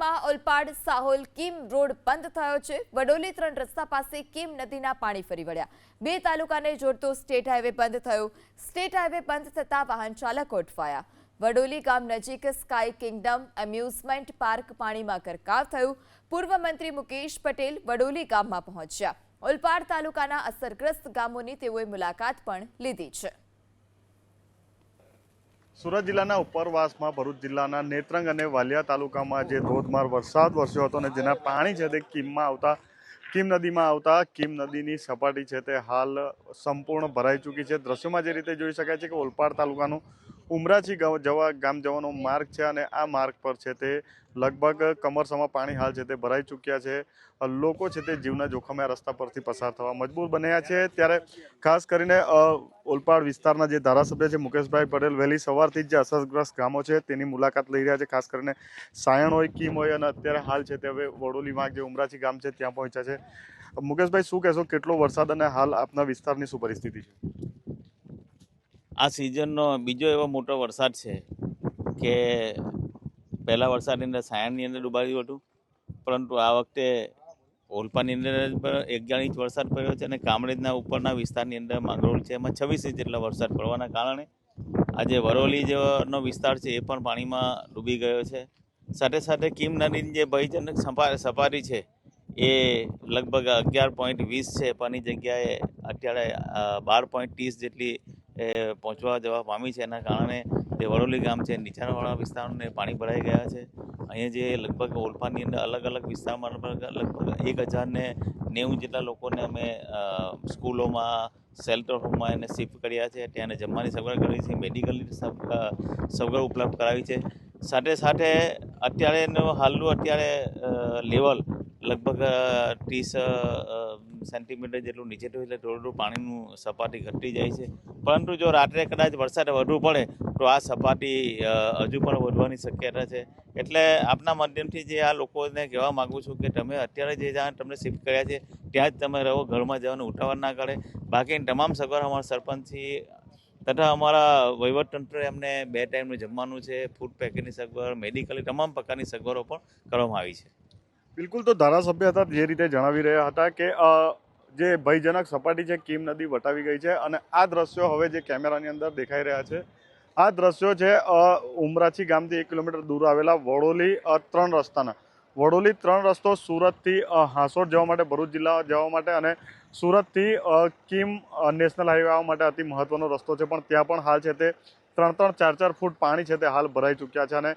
સુરતમાં ઓલપાડ સાહોલ કીમ રોડ બંધ થયો છે। વડોલી 3 રસ્તા પાસે કીમ નદીના પાણી ફરી વળ્યા। 2 તાલુકાને જોડતો સ્ટેટ હાઈવે બંધ થયો। સ્ટેટ હાઈવે બંધ થતા વાહન ચાલકો અટવાયા। વડોલી ગામ નજીક સ્કાય કિંગડમ એમ્યુઝમેન્ટ પાર્ક પાણીમાં ગરકાવ થયું। પૂર્વ મંત્રી મુકેશ પટેલ વડોલી ગામમાં પહોંચ્યા। ઓલપાડ તાલુકાના અસરગ્રસ્ત ગામોની તેઓએ મુલાકાત પણ લીધી છે। સુરત જિલ્લાના ઉપરવાસમાં ભરૂચ જિલ્લાના નેત્રંગ અને વાલિયા તાલુકામાં જે ધોધમાર વરસાદ વરસ્યો હતો અને જેના પાણી છે તે કીમ નદીમાં આવતા કીમ નદીની સપાટી છે તે હાલ સંપૂર્ણ ભરાઈ ચૂકી છે। દ્રશ્યોમાં જે રીતે જોઈ શકાય છે કે ઓલપાડ તાલુકાનું ઉમરાછી ગામ જવાનો માર્ગ છે અને આ માર્ગ પર છે તે લગભગ કમરસમાં પાણી હાલ છે તે ભરાઈ ચૂક્યા છે। લોકો છે તે જીવના જોખમે આ રસ્તા પરથી પસાર થવા મજબૂર બન્યા છે। ત્યારે ખાસ કરીને ઓલપાડ વિસ્તારના જે ધારાસભ્ય છે મુકેશભાઈ પટેલ વહેલી સવારથી જ જે અસરગ્રસ્ત ગામો છે તેની મુલાકાત લઈ રહ્યા છે। ખાસ કરીને સાયણ હોય કીમ હોય અને અત્યારે હાલ છે તે હવે વડોલીમાં જે ઉમરાછી ગામ છે ત્યાં પહોંચ્યા છે। મુકેશભાઈ શું કહેશો, કેટલો વરસાદ અને હાલ આપના વિસ્તારની શું પરિસ્થિતિ છે? આ સિઝનનો બીજો એવો મોટો વરસાદ છે કે પહેલા વરસાદની અંદર સાયણની અંદર ડૂબાડ્યું હતું, પરંતુ આ વખતે ઓલપાડની અંદર 11 ઇંચ વરસાદ પડ્યો છે અને કામરેજના ઉપરના વિસ્તારની અંદર માંગરોળ છે એમાં 26 ઇંચ જેટલા વરસાદ પડવાના કારણે આજે વરોલી જેનો વિસ્તાર છે એ પણ પાણીમાં ડૂબી ગયો છે। સાથે સાથે કીમ નદીની જે ભયજનક સપાટી છે એ લગભગ 11.20 છે, પણ એ જગ્યાએ અત્યારે 12.30 જેટલી પહોંચવા જવા પામી છે। એના કારણે જે વડોલી ગામ છે નીચાણવાળા વિસ્તારોને પાણી ભરાઈ ગયા છે। અહીંયા જે લગભગ ઓલપાડની અંદર અલગ અલગ વિસ્તારમાં લગભગ 1090 જેટલા લોકોને અમે સ્કૂલોમાં શેલ્ટર હોમમાં એને શિફ્ટ કર્યા છે। ત્યાં જમવાની સગવડ કરી છે, મેડિકલની સગવડ ઉપલબ્ધ કરાવી છે। સાથે સાથે હાલનું લેવલ લગભગ 30 સેન્ટીમીટર જેટલું નીચે થયું, એટલે થોડું પાણીનું સપાટી ઘટી જાય છે। પરંતુ જો રાત્રે કદાચ વરસાદ વધુ પડે તો આ સપાટી હજુ પણ વધવાની શક્યતા છે। એટલે આપના માધ્યમથી જે આ લોકોને કહેવા માગું છું કે તમે અત્યારે જે જ્યાં તમને શિફ્ટ કર્યા છે ત્યાં જ તમે રહો, ઘરમાં જવાનું ઉતાવળ ના કરે। બાકીની તમામ સગવડ અમારા સરપંચથી તથા અમારા વહીવટતંત્ર એમને 2 ટાઈમનું જમવાનું છે, ફૂડ પેકેટની સગવડ, મેડિકલની તમામ પ્રકારની સગવડો પણ કરવામાં આવી છે। બિલકુલ, તો ધારાસભ્ય હતા જે રીતે જણાવી રહ્યા હતા કે જે ભયજનક સપાટી છે કીમ નદી વટાવી ગઈ છે અને આ દ્રશ્યો હવે જે કેમેરાની અંદર દેખાઈ રહ્યા છે આ દ્રશ્યો છે ઉમરાછી ગામથી 1 કિલોમીટર દૂર આવેલા વડોલી 3 રસ્તાના। વડોલી 3 રસ્તો સુરતથી હાંસોડ જવા માટે, ભરૂચ જિલ્લા જવા માટે અને સુરતથી કીમ નેશનલ હાઈવે આવવા માટે અતિ મહત્વનો રસ્તો છે, પણ ત્યાં પણ હાલ છે તે 3-3, 4-4 ફૂટ પાણી છે તે હાલ ભરાઈ ચૂક્યા છે અને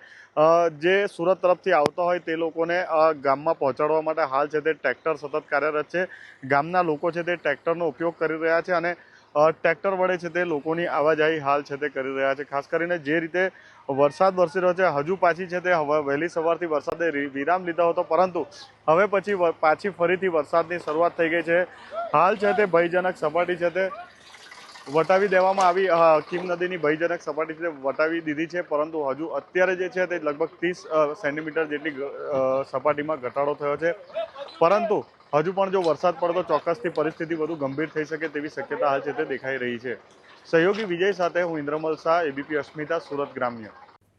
જે સુરત તરફથી આવતા હોય તે લોકોને ગામમાં પહોંચાડવા માટે હાલ છે તે ટ્રેક્ટર સતત કાર્યરત છે। ગામના લોકો છે તે ટ્રેક્ટરનો ઉપયોગ કરી રહ્યા છે અને ટ્રેક્ટર વડે છે તે લોકોની આવાજાહી હાલ છે તે કરી રહ્યા છે। ખાસ કરીને જે રીતે વરસાદ વરસી રહ્યો છે, હજુ પાછી છે તે વહેલી સવારથી વરસાદે વિરામ લીધો હતો, પરંતુ હવે પછી ફરીથી વરસાદની શરૂઆત થઈ ગઈ છે। હાલ છે તે ભયજનક સપાટી છે તે વટાવી દેવામાં આવી, કીમ નદીની ભયજનક સપાટી છે વટાવી દીધી છે, પરંતુ હજુ અત્યારે જે છે તે લગભગ 30 સેન્ટીમીટર જેટલી સપાટીમાં ઘટાડો થયો છે। પરંતુ હજુ પણ જો વરસાદ પડે તો ચોક્કસથી પરિસ્થિતિ વધુ ગંભીર થઈ શકે તેવી શક્યતા હાલ છે તે દેખાઈ રહી છે। સહયોગી વિજય સાથે હું ઇન્દ્રમલ શાહ, ABP અસ્મિતા, સુરત ગ્રામ્ય।